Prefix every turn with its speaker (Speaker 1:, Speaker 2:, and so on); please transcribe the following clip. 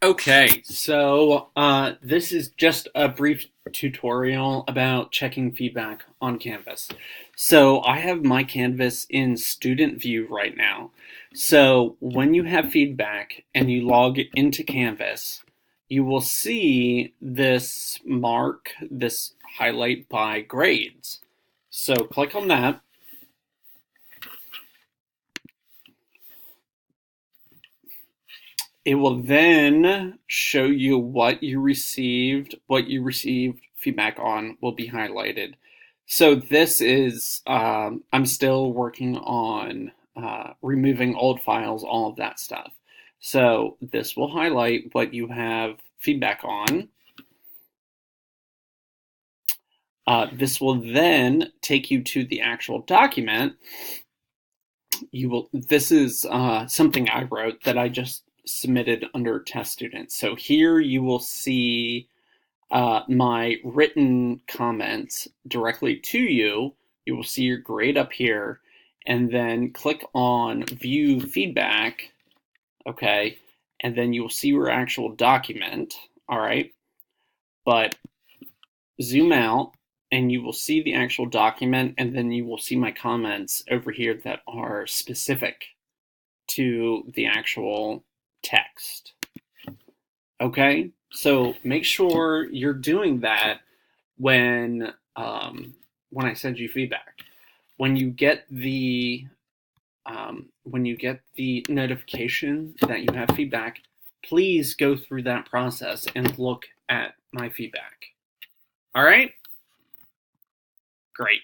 Speaker 1: Okay, so this is just a brief tutorial about checking feedback on Canvas. So I have my Canvas in student view right now. So when you have feedback and you log into Canvas, you will see this mark, this highlight by grades. So click on that. It will then show you what you received feedback on will be highlighted. So this is, I'm still working on removing old files, all of that stuff. So this will highlight what you have feedback on. This will then take you to the actual document. This is something I wrote that I just submitted under test students. So here you will see my written comments directly to you. You will see your grade up here, and then click on view feedback. Okay, and then you will see your actual document. All right, but zoom out and you will see the actual document, and then you will see my comments over here that are specific to the actual text. Okay, so make sure you're doing that when I send you feedback. When you get the notification that you have feedback, please go through that process and look at my feedback. All right, great.